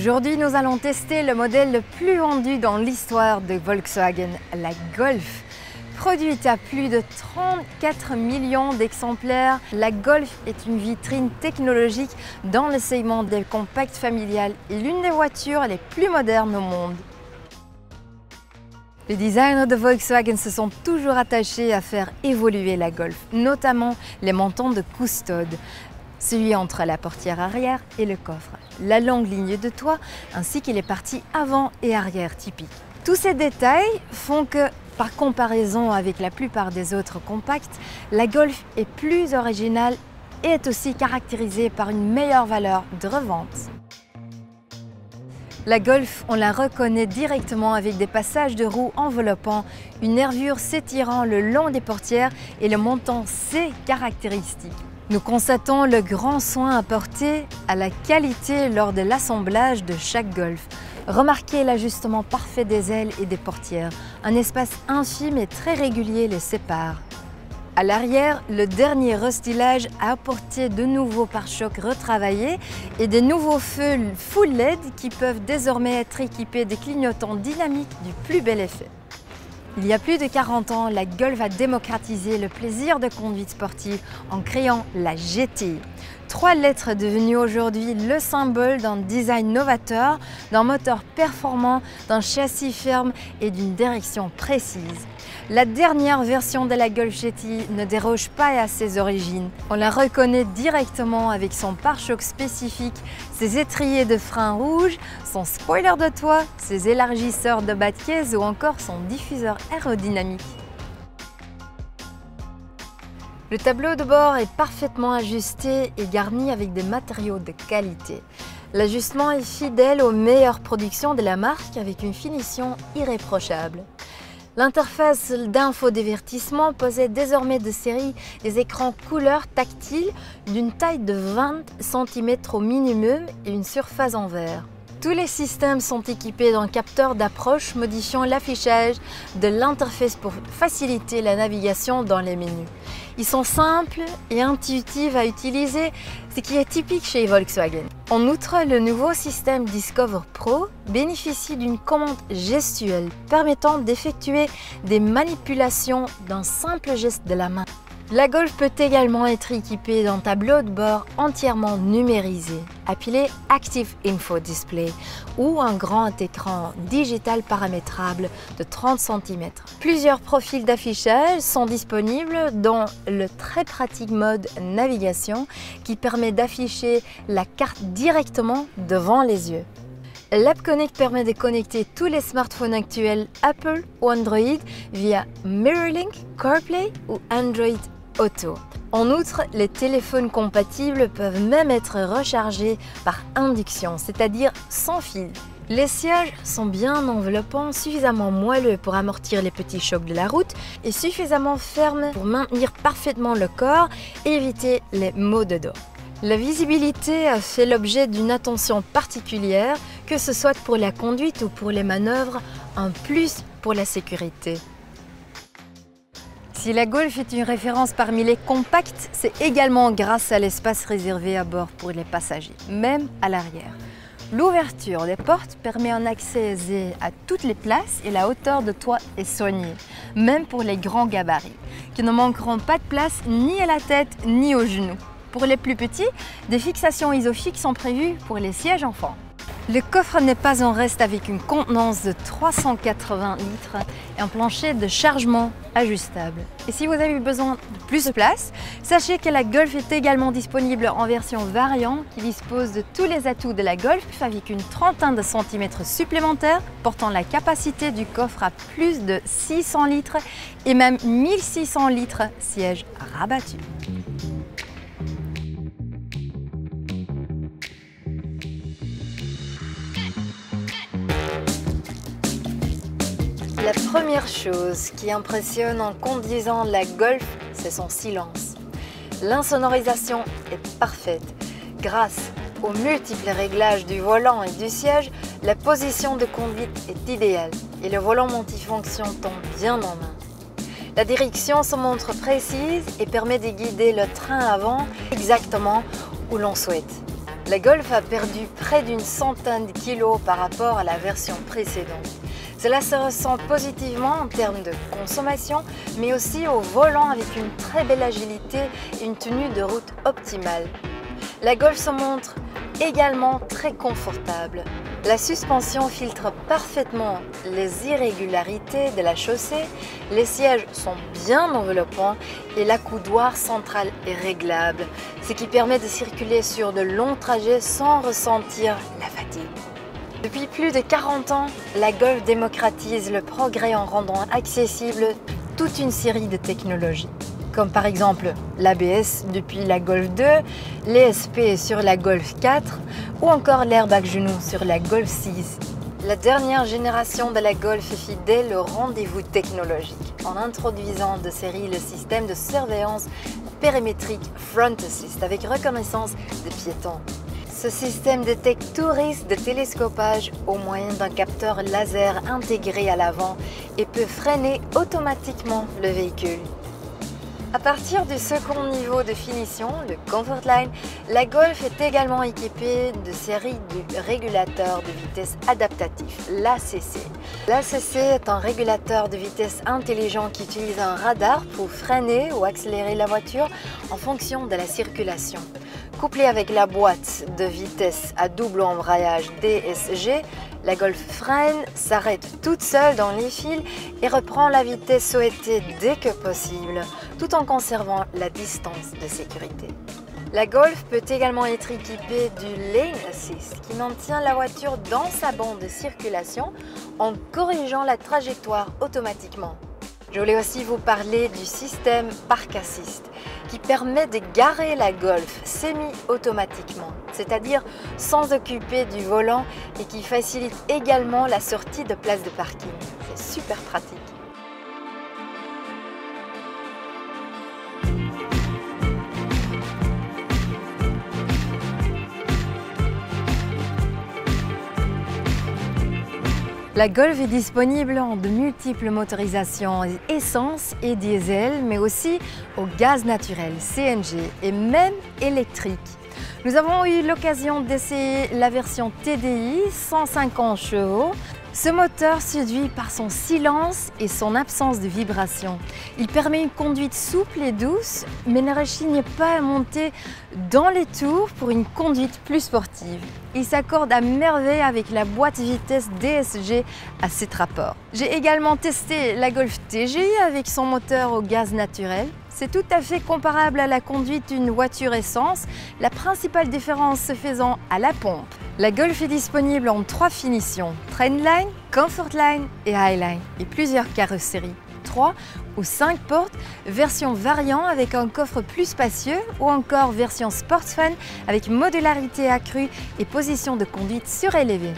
Aujourd'hui, nous allons tester le modèle le plus vendu dans l'histoire de Volkswagen, la Golf. Produite à plus de 34 millions d'exemplaires, la Golf est une vitrine technologique dans le segment des compacts familiales et l'une des voitures les plus modernes au monde. Les designers de Volkswagen se sont toujours attachés à faire évoluer la Golf, notamment les montants de custode, celui entre la portière arrière et le coffre, la longue ligne de toit ainsi que les parties avant et arrière typiques. Tous ces détails font que, par comparaison avec la plupart des autres compacts, la Golf est plus originale et est aussi caractérisée par une meilleure valeur de revente. La Golf, on la reconnaît directement avec des passages de roues enveloppants, une nervure s'étirant le long des portières et le montant C caractéristique. Nous constatons le grand soin apporté à la qualité lors de l'assemblage de chaque Golf. Remarquez l'ajustement parfait des ailes et des portières. Un espace infime et très régulier les sépare. À l'arrière, le dernier restylage a apporté de nouveaux pare-chocs retravaillés et des nouveaux feux full LED qui peuvent désormais être équipés de clignotants dynamiques du plus bel effet. Il y a plus de 40 ans, la Golf a démocratisé le plaisir de conduite sportive en créant la GTI. 3 lettres devenues aujourd'hui le symbole d'un design novateur, d'un moteur performant, d'un châssis ferme et d'une direction précise. La dernière version de la Golf GTI ne déroge pas à ses origines. On la reconnaît directement avec son pare-choc spécifique, ses étriers de frein rouges, son spoiler de toit, ses élargisseurs de bas de caisse ou encore son diffuseur aérodynamique. Le tableau de bord est parfaitement ajusté et garni avec des matériaux de qualité. L'ajustement est fidèle aux meilleures productions de la marque avec une finition irréprochable. L'interface d'infodivertissement possède désormais de série des écrans couleurs tactiles d'une taille de 20 cm au minimum et une surface en verre. Tous les systèmes sont équipés d'un capteur d'approche modifiant l'affichage de l'interface pour faciliter la navigation dans les menus. Ils sont simples et intuitifs à utiliser, ce qui est typique chez Volkswagen. En outre, le nouveau système Discover Pro bénéficie d'une commande gestuelle permettant d'effectuer des manipulations d'un simple geste de la main. La Golf peut également être équipée d'un tableau de bord entièrement numérisé, appelé Active Info Display, ou un grand écran digital paramétrable de 30 cm. Plusieurs profils d'affichage sont disponibles, dont le très pratique mode navigation qui permet d'afficher la carte directement devant les yeux. L'App Connect permet de connecter tous les smartphones actuels Apple ou Android via MirrorLink, CarPlay ou Android Auto. En outre, les téléphones compatibles peuvent même être rechargés par induction, c'est-à-dire sans fil. Les sièges sont bien enveloppants, suffisamment moelleux pour amortir les petits chocs de la route et suffisamment fermes pour maintenir parfaitement le corps et éviter les maux de dos. La visibilité a fait l'objet d'une attention particulière, que ce soit pour la conduite ou pour les manœuvres, un plus pour la sécurité. Si la Golf est une référence parmi les compacts, c'est également grâce à l'espace réservé à bord pour les passagers, même à l'arrière. L'ouverture des portes permet un accès aisé à toutes les places et la hauteur de toit est soignée, même pour les grands gabarits, qui ne manqueront pas de place ni à la tête ni aux genoux. Pour les plus petits, des fixations isofixes sont prévues pour les sièges enfants. Le coffre n'est pas en reste avec une contenance de 380 litres et un plancher de chargement ajustable. Et si vous avez besoin de plus de place, sachez que la Golf est également disponible en version variant qui dispose de tous les atouts de la Golf avec une trentaine de centimètres supplémentaires portant la capacité du coffre à plus de 600 litres et même 1600 litres sièges rabattus. La première chose qui impressionne en conduisant la Golf, c'est son silence. L'insonorisation est parfaite. Grâce aux multiples réglages du volant et du siège, la position de conduite est idéale et le volant multifonction tombe bien en main. La direction se montre précise et permet de guider le train avant exactement où l'on souhaite. La Golf a perdu près d'une centaine de kilos par rapport à la version précédente. Cela se ressent positivement en termes de consommation, mais aussi au volant avec une très belle agilité et une tenue de route optimale. La Golf se montre également très confortable. La suspension filtre parfaitement les irrégularités de la chaussée, les sièges sont bien enveloppants et l'accoudoir central est réglable, ce qui permet de circuler sur de longs trajets sans ressentir la fatigue. Depuis plus de 40 ans, la Golf démocratise le progrès en rendant accessible toute une série de technologies, comme par exemple l'ABS depuis la Golf 2, l'ESP sur la Golf 4 ou encore l'airbag genou sur la Golf 6. La dernière génération de la Golf est fidèle au rendez-vous technologique en introduisant de série le système de surveillance périmétrique Front Assist avec reconnaissance des piétons. Ce système détecte tout risque de télescopage au moyen d'un capteur laser intégré à l'avant et peut freiner automatiquement le véhicule. À partir du second niveau de finition, le Comfort Line, la Golf est également équipée de série du régulateur de vitesse adaptatif, l'ACC. L'ACC est un régulateur de vitesse intelligent qui utilise un radar pour freiner ou accélérer la voiture en fonction de la circulation. Couplé avec la boîte de vitesse à double embrayage DSG, la Golf freine, s'arrête toute seule dans les fils et reprend la vitesse souhaitée dès que possible, tout en conservant la distance de sécurité. La Golf peut également être équipée du Lane Assist qui maintient la voiture dans sa bande de circulation en corrigeant la trajectoire automatiquement. Je voulais aussi vous parler du système Park Assist qui permet de garer la Golf semi-automatiquement, c'est-à-dire sans occuper du volant et qui facilite également la sortie de places de parking. C'est super pratique. La Golf est disponible en de multiples motorisations essence et diesel, mais aussi au gaz naturel, CNG et même électrique. Nous avons eu l'occasion d'essayer la version TDI 150 chevaux. Ce moteur séduit par son silence et son absence de vibration. Il permet une conduite souple et douce, mais ne rechigne pas à monter dans les tours pour une conduite plus sportive. Il s'accorde à merveille avec la boîte vitesse DSG à 7 rapports. J'ai également testé la Golf TGI avec son moteur au gaz naturel. C'est tout à fait comparable à la conduite d'une voiture essence, la principale différence se faisant à la pompe. La Golf est disponible en 3 finitions, Trendline, Comfort Line et Highline, et plusieurs carrosseries, 3 ou 5 portes, version variant avec un coffre plus spacieux ou encore version Sportsfan avec modularité accrue et position de conduite surélevée.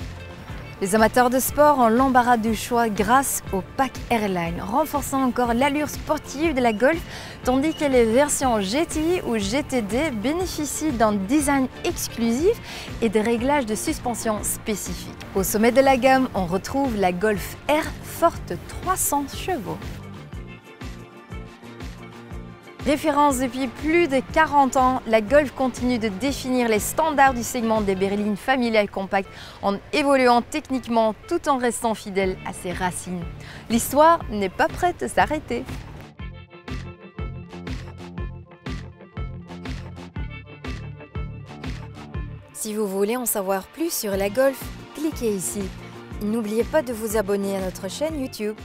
Les amateurs de sport ont l'embarras du choix grâce au pack Airline, renforçant encore l'allure sportive de la Golf, tandis que les versions GTI ou GTD bénéficient d'un design exclusif et de réglages de suspension spécifiques. Au sommet de la gamme, on retrouve la Golf R forte 300 chevaux. Référence depuis plus de 40 ans, la Golf continue de définir les standards du segment des berlines familiales compactes en évoluant techniquement tout en restant fidèle à ses racines. L'histoire n'est pas prête de s'arrêter. Si vous voulez en savoir plus sur la Golf, cliquez ici. N'oubliez pas de vous abonner à notre chaîne YouTube.